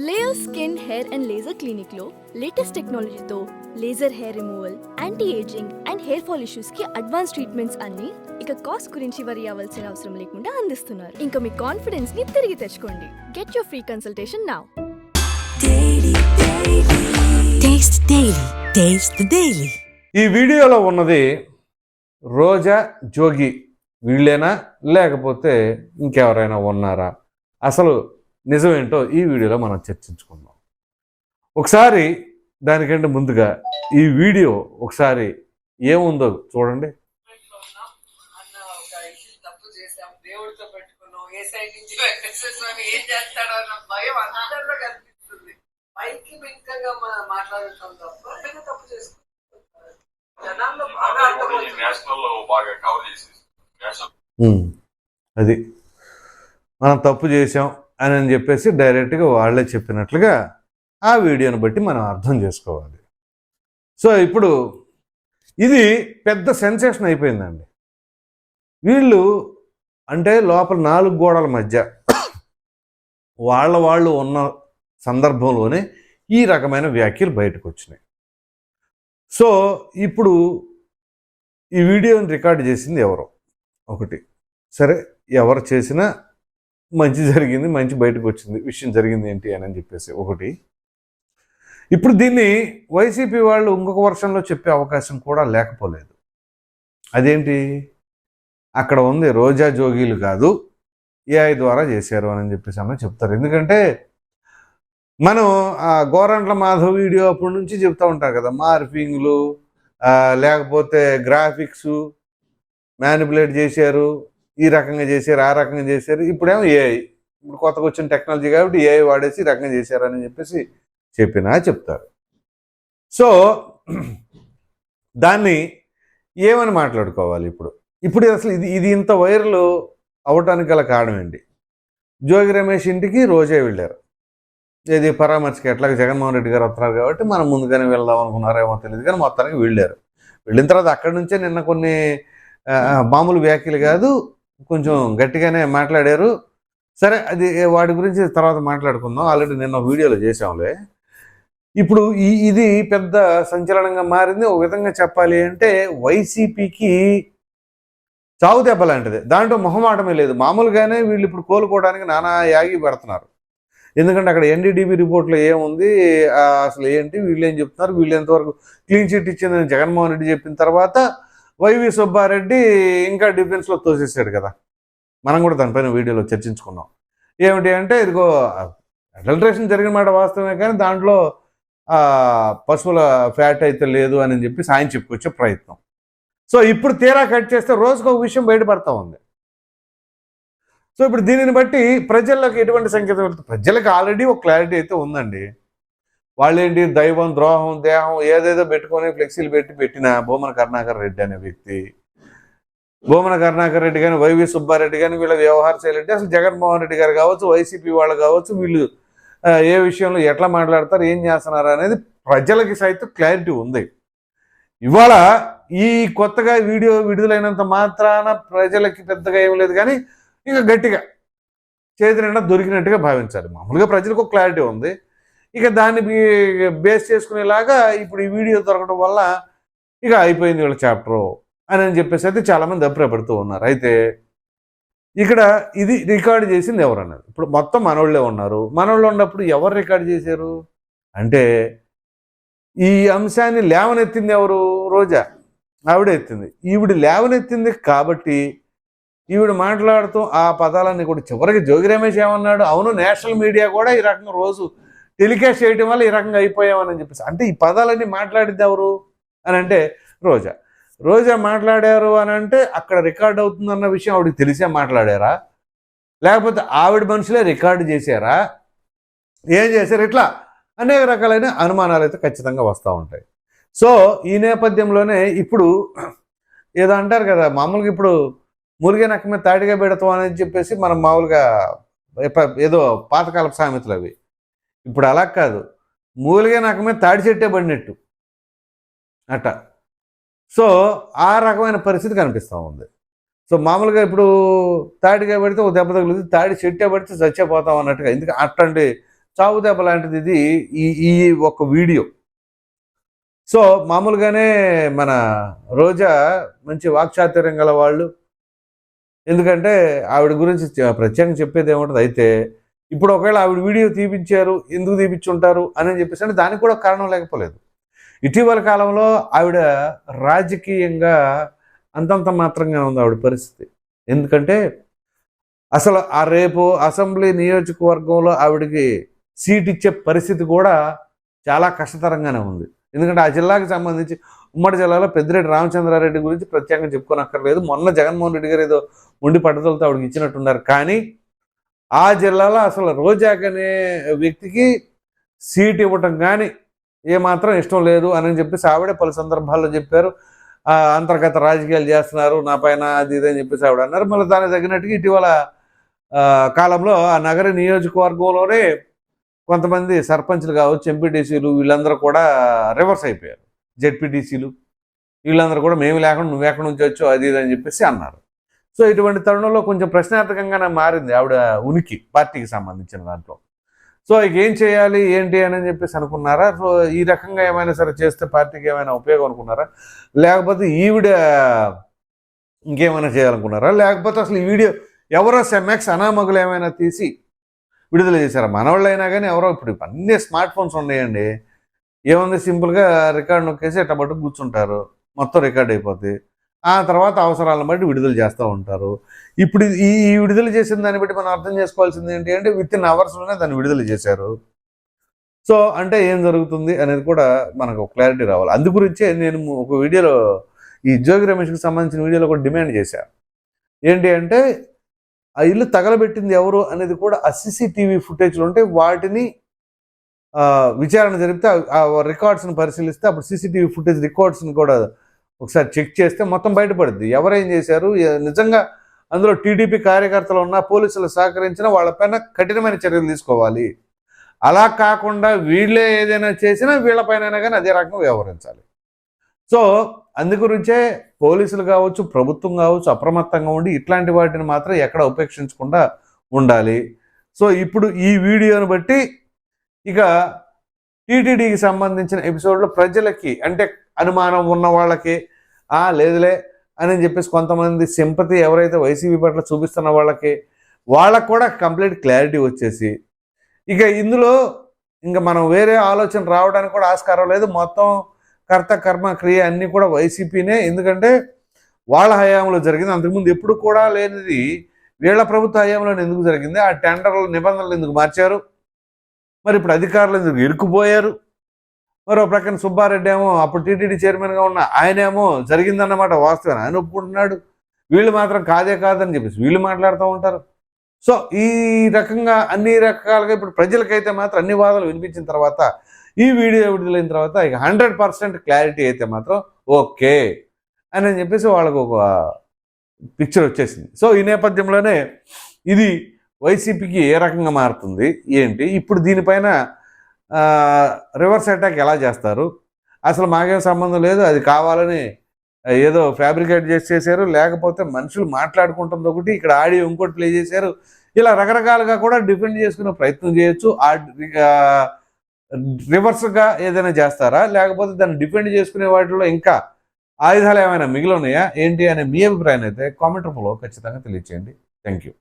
Layer skin hair and laser clinic లో latest టెక్నాలజీతో laser hair removal, anti ageing and hair fall issues కి advance treatments అన్ని ఇక cost గురించి వరి అవ్వాల్సిన అవసరం లేకుండా అందిస్తున్నారు. ఇంకా మీ కాన్ఫిడెన్స్ ని తిరిగి తెచ్చుకోండి. Get your free consultation now. ఈ వీడియోలో ఉన్నది రోజా, జోగి వీళ్ళేనా లేకపోతే ఇంకెవరైనా ఉన్నారా? అసలు నిజమేంటో ఈ వీడియోలో మనం చర్చించుకుందాం. ఒకసారి దానికంటే ముందుగా ఈ వీడియో ఒకసారి ఏముందో చూడండి. అది మనం తప్పు చేసాం అని చెప్పేసి డైరెక్ట్గా వాళ్ళే చెప్పినట్లుగా ఆ వీడియోని బట్టి మనం అర్థం చేసుకోవాలి. సో ఇప్పుడు ఇది పెద్ద సెన్సేషన్ అయిపోయిందండి. వీళ్ళు అంటే లోపల 4 గోడల మధ్య వాళ్ళు ఉన్న సందర్భంలోనే ఈ రకమైన వ్యాఖ్యలు బయటకు వచ్చినాయి. సో ఇప్పుడు ఈ వీడియోని రికార్డ్ చేసింది ఎవరో ఒకటి, సరే ఎవరు చేసినా మంచి జరిగింది, మంచి బయటకు వచ్చింది, విషయం జరిగింది ఏంటి అని చెప్పేసి ఒకటి. ఇప్పుడు దీన్ని వైసీపీ వాళ్ళు ఇంకొక వర్షంలో చెప్పే అవకాశం కూడా లేకపోలేదు. అదేంటి, అక్కడ ఉంది రోజా జోగీలు కాదు ఏఐ ద్వారా చేశారు అని చెప్పేసి అన్న చెప్తారు. ఎందుకంటే మనం ఆ గోరంట్ల మాధవ్ వీడియో అప్పటి నుంచి చెప్తూ ఉంటారు కదా, మార్ఫింగ్లు లేకపోతే గ్రాఫిక్స్ మ్యానిపులేట్ చేశారు, ఈ రకంగా చేశారు, ఆ రకంగా చేశారు. ఇప్పుడేమో ఏఐ, ఇప్పుడు కొత్తగా వచ్చిన టెక్నాలజీ కాబట్టి ఏఐ వాడేసి ఈ రకంగా చేశారని చెప్పేసి చెప్తారు. సో దాన్ని ఏమని మాట్లాడుకోవాలి ఇప్పుడు అసలు ఇది ఇంత వైరల్ అవటానికి గల కారణం ఏంటి? జోగి రమేష్ ఇంటికి రోజే వెళ్ళారు, ఏది పరామర్శకి. ఎట్లాగ జగన్మోహన్ రెడ్డి గారు వస్తున్నారు కాబట్టి మనం ముందుగానే వెళ్దాం అనుకున్నారేమో తెలియదు, కానీ మొత్తానికి వెళ్ళిన తర్వాత అక్కడి నుంచే నిన్న కొన్ని మామూలు వ్యాఖ్యలు కాదు, కొంచెం గట్టిగానే మాట్లాడారు. సరే, అది వాటి గురించి తర్వాత మాట్లాడుకుందాం. ఆల్రెడీ నిన్న వీడియోలో చేసాంలే. ఇప్పుడు ఇది పెద్ద సంచలనంగా మారింది. ఒక విధంగా చెప్పాలి అంటే వైసీపీకి చావు దెబ్బ లాంటిది, దాంట్లో మొహమాటమే లేదు. మామూలుగానే వీళ్ళు ఇప్పుడు కోలుకోవడానికి నానా యాగి పెడుతున్నారు. ఎందుకంటే అక్కడ ఎన్డీడీబీ రిపోర్ట్లో ఏముంది, అసలు ఏంటి, వీళ్ళు ఏం చెప్తున్నారు, వీళ్ళు ఎంతవరకు క్లీన్ చిట్ ఇచ్చిందని జగన్మోహన్ రెడ్డి చెప్పిన తర్వాత వైవి సుబ్బారెడ్డి ఇంకా డిఫెన్స్లో తోసేసాడు కదా. మనం కూడా దానిపైన వీడియోలో చర్చించుకున్నాం. ఏమిటి అంటే, ఇదిగో అడల్ట్రేషన్ జరిగిన మాట వాస్తవమే, కానీ దాంట్లో పశువుల ఫ్యాట్ అయితే లేదు అని చెప్పి ఆయన చెప్పుకొచ్చే ప్రయత్నం. సో ఇప్పుడు తీరా కట్ చేస్తే రోజుకు ఒక విషయం బయటపడతా ఉంది. సో ఇప్పుడు దీనిని బట్టి ప్రజల్లోకి ఎటువంటి సంకేతం వెళ్తుంది? ప్రజలకు ఆల్రెడీ ఒక క్లారిటీ అయితే ఉందండి. వాళ్ళేంటి, దైవం, ద్రోహం, దేహం ఏదేదో పెట్టుకొని ఫ్లెక్సీలు పెట్టిన భూమన కరుణాకర్ రెడ్డి అనే వ్యక్తి, భూమన కరుణాకర్ రెడ్డి కానీ వైవి సుబ్బారెడ్డి కానీ వీళ్ళ వ్యవహార శైలి అంటే అసలు జగన్మోహన్ రెడ్డి గారు కావచ్చు, వైసీపీ వాళ్ళు కావచ్చు, వీళ్ళు ఏ విషయంలో ఎట్లా మాట్లాడతారు, ఏం చేస్తున్నారు అనేది ప్రజలకి సైతం క్లారిటీ ఉంది. ఇవాళ ఈ కొత్తగా వీడియో విడుదలైనంత మాత్రాన ప్రజలకి పెద్దగా ఏం లేదు, కానీ ఇక గట్టిగా చేతి నిండా దొరికినట్టుగా భావించాలి. మామూలుగా ప్రజలకు ఒక క్లారిటీ ఉంది. ఇక దాన్ని బేస్ చేసుకునేలాగా ఇప్పుడు ఈ వీడియో దొరకడం వల్ల ఇక అయిపోయింది వీళ్ళ చాప్టరు అని చెప్పేసి అయితే చాలామంది అభిప్రాయపడుతూ ఉన్నారు. అయితే ఇక్కడ ఇది రికార్డు చేసింది ఎవరన్నది ఇప్పుడు మొత్తం మనోళ్ళే ఉన్నారు. మనోళ్ళు ఉన్నప్పుడు ఎవరు రికార్డు చేశారు అంటే, ఈ అంశాన్ని లేవనెత్తింది ఎవరు? రోజా, ఆవిడ ఎత్తింది. ఈవిడ లేవనెత్తింది కాబట్టి ఈవిడ మాట్లాడుతూ ఆ పదాలన్నీ కూడా చివరికి జోగి రమేష్ ఏమన్నాడు, అవును నేషనల్ మీడియా కూడా ఈ రకంగా రోజు టెలికాస్ట్ చేయడం వల్ల ఈ రకంగా అయిపోయామని చెప్పేసి. అంటే ఈ పదాలన్నీ మాట్లాడింది ఎవరు అని అంటే రోజా మాట్లాడారు అని అంటే అక్కడ రికార్డ్ అవుతుందన్న విషయం ఆవిడకి తెలిసే మాట్లాడారా, లేకపోతే ఆవిడ మనుషులే రికార్డు చేశారా, ఏం చేశారు? ఇట్లా అనేక రకాలైన అనుమానాలు అయితే ఖచ్చితంగా వస్తూ ఉంటాయి. సో ఈ నేపథ్యంలోనే ఇప్పుడు ఏదో అంటారు కదా, మామూలుగా ఇప్పుడు మురిగే నక్క మీద తాడిగా పెడతాం అని చెప్పేసి మనం మామూలుగా ఏదో పాతకాలపు సామెతలు అవి. ఇప్పుడు అలా కాదు, మూలిగే నక్క మీద తాడి చెట్టే పడినట్టు అట్ట. సో ఆ రకమైన పరిస్థితి కనిపిస్తూ ఉంది. సో మామూలుగా ఇప్పుడు తాడిగా పడితే ఒక దెబ్బ తగులుతుంది, తాడి చెట్టే పడితే చచ్చిపోతాం అన్నట్టుగా. ఎందుకంటే అట్లాంటి చావు దెబ్బ లాంటిది ఇది ఈ ఈ ఒక వీడియో. సో మామూలుగానే మన రోజా మంచి వాక్చాతుర్యం గల వాళ్ళు. ఎందుకంటే ఆవిడ గురించి ప్రత్యేకంగా చెప్పేది ఏముంటుంది. అయితే ఇప్పుడు ఒకవేళ ఆవిడ వీడియో తీపించారు, ఎందుకు తీపించుంటారు అని చెప్పేసి అంటే దానికి కూడా కారణం లేకపోలేదు. ఇటీవల కాలంలో ఆవిడ రాజకీయంగా అంతంత మాత్రంగా ఉంది ఆవిడ పరిస్థితి. ఎందుకంటే అసలు ఆ రేపు అసెంబ్లీ నియోజకవర్గంలో ఆవిడకి సీట్ ఇచ్చే పరిస్థితి కూడా చాలా కష్టతరంగానే ఉంది. ఎందుకంటే ఆ జిల్లాకి సంబంధించి ఉమ్మడి జిల్లాలో పెద్దిరెడ్డి రామచంద్రారెడ్డి గురించి ప్రత్యేకంగా చెప్పుకోనక్కర్లేదు. మొన్న జగన్మోహన్ రెడ్డి గారు ఏదో మొండి పట్టుదలతో ఆవిడకి ఇచ్చినట్టున్నారు. కానీ ఆ జిల్లాలో అసలు రోజాక్ అనే వ్యక్తికి సీట్ ఇవ్వటం కానీ ఏమాత్రం ఇష్టం లేదు అని చెప్పేసి ఆవిడే పలు సందర్భాల్లో చెప్పారు. అంతర్గత రాజకీయాలు చేస్తున్నారు నా పైన, అది ఇది అని చెప్పేసి ఆవిడ అన్నారు. మళ్ళీ దానికి తగినట్టుగా ఇటీవల కాలంలో ఆ నగర నియోజకవర్గంలోనే కొంతమంది సర్పంచ్లు కావచ్చు, ఎంపీటీసీలు వీళ్ళందరూ కూడా రివర్స్ అయిపోయారు. జెడ్పీటీసీలు వీళ్ళందరూ కూడా మేము లేకుండా నువ్వు ఎక్కడి నుంచి వచ్చో అది ఇది అని చెప్పేసి అన్నారు. సో ఇటువంటి తరుణంలో కొంచెం ప్రశ్నార్థకంగానే మారింది ఆవిడ ఉనికి పార్టీకి సంబంధించిన దాంట్లో. సో ఇక ఏం చేయాలి ఏంటి అని చెప్పేసి అనుకున్నారా? సో ఈ రకంగా ఏమైనా సరే చేస్తే పార్టీకి ఏమైనా ఉపయోగం అనుకున్నారా? లేకపోతే ఈవిడ ఇంకేమైనా చేయాలనుకున్నారా? లేకపోతే అసలు ఈ వీడియో ఎవరో సెమ్ఎక్స్ అనామకులు ఏమైనా తీసి విడుదల చేశారా? మనవాళ్ళు అయినా కానీ ఎవరో ఇప్పుడు అన్ని స్మార్ట్ ఫోన్స్ ఉన్నాయండి. ఏముంది, సింపుల్గా రికార్డ్ నొక్కేసి ఎట్లా పట్టు కూర్చుంటారు, మొత్తం రికార్డ్ అయిపోద్ది. ఆ తర్వాత అవసరాలను బట్టి విడుదల చేస్తూ ఉంటారు. ఇప్పుడు ఈ విడుదల చేసిన దాన్ని బట్టి మనం అర్థం చేసుకోవాల్సింది ఏంటి అంటే వితిన్ అవర్స్లోనే దాన్ని విడుదల చేశారు. సో అంటే ఏం జరుగుతుంది అనేది కూడా మనకు క్లారిటీ రావాలి. అందు గురించే నేను ఒక వీడియోలో ఈ జోగి రమేష్కి సంబంధించిన వీడియోలో కూడా డిమాండ్ చేశాను. ఏంటి అంటే ఆ ఇల్లు తగలబెట్టింది ఎవరు అనేది కూడా ఆ సీసీటీవీ ఫుటేజ్లు ఉంటే వాటిని విచారణ జరిపితే ఆ రికార్డ్స్ని పరిశీలిస్తే అప్పుడు సీసీటీవీ ఫుటేజ్ రికార్డ్స్ని కూడా ఒకసారి చెక్ చేస్తే మొత్తం బయటపడుద్ది ఎవరేం చేశారు. నిజంగా అందులో టీడీపీ కార్యకర్తలు ఉన్నా, పోలీసులు సహకరించినా వాళ్ళపైన కఠినమైన చర్యలు తీసుకోవాలి. అలా కాకుండా వీళ్ళే ఏదైనా చేసినా వీళ్ళపైన కానీ అదే రకంగా వ్యవహరించాలి. సో అందుగురించే పోలీసులు కావచ్చు, ప్రభుత్వం కావచ్చు అప్రమత్తంగా ఉండి ఇట్లాంటి వాటిని మాత్రం ఎక్కడ ఉపేక్షించకుండా ఉండాలి. సో ఇప్పుడు ఈ వీడియోని బట్టి ఇక టీటీడీకి సంబంధించిన ఎపిసోడ్లో ప్రజలకి అంటే అనుమానం ఉన్న వాళ్ళకి లేదులే అని చెప్పేసి కొంతమంది సింపతి ఎవరైతే వైసీపీ పట్ల చూపిస్తున్న వాళ్ళకు కూడా కంప్లీట్ క్లారిటీ వచ్చేసి ఇక ఇందులో ఇంకా మనం వేరే ఆలోచన రావడానికి కూడా ఆస్కారం లేదు. మొత్తం కర్త కర్మ క్రియ అన్నీ కూడా వైసీపీనే. ఎందుకంటే వాళ్ళ హయాంలో జరిగింది. అంతకుముందు ఎప్పుడు కూడా లేనిది వీళ్ళ ప్రభుత్వ హయాంలో ఎందుకు జరిగింది? ఆ టెండర్ల నిబంధనలు ఎందుకు మార్చారు? మరి ఇప్పుడు అధికారులు ఎందుకు ఇరుక్కుపోయారు? మరో ప్రక్కన సుబ్బారెడ్డి ఏమో అప్పుడు టీటీడీ చైర్మన్గా ఉన్న ఆయనేమో జరిగిందన్నమాట వాస్తవం ఆయన ఒప్పుకుంటున్నాడు. వీళ్ళు మాత్రం కాదే కాదని చెప్పేసి వీళ్ళు మాట్లాడుతూ ఉంటారు. సో ఈ రకంగా అన్ని రకాలుగా ఇప్పుడు ప్రజలకైతే మాత్రం అన్ని వాదనలు వినిపించిన తర్వాత ఈ వీడియో విడుదలైన తర్వాత ఇక 100% క్లారిటీ అయితే మాత్రం ఓకే అని చెప్పేసి వాళ్ళకు ఒక పిక్చర్ వచ్చేసింది. సో ఈ నేపథ్యంలోనే ఇది వైసీపీకి ఏ రకంగా మారుతుంది ఏంటి, ఇప్పుడు దీనిపైన రివర్స్ అటాక్ ఎలా చేస్తారు, అసలు మాకేం సంబంధం లేదు, అది కావాలని ఏదో ఫ్యాబ్రికేట్ చేశారు, లేకపోతే మనుషులు మాట్లాడుకుంటుంది ఒకటి, ఇక్కడ ఆడియో ఇంకోటి ప్లే చేశారు, ఇలా రకరకాలుగా కూడా డిఫెండ్ చేసుకునే ప్రయత్నం చేయొచ్చు. రివర్స్గా ఏదైనా చేస్తారా, లేకపోతే దాన్ని డిఫెండ్ చేసుకునే వాటిలో ఇంకా ఆయుధాలు ఏమైనా మిగిలి ఉన్నాయా ఏంటి అనే మీ అభిప్రాయం అయితే కామెంట్ రూపంలో ఖచ్చితంగా తెలియచేయండి. Thank you.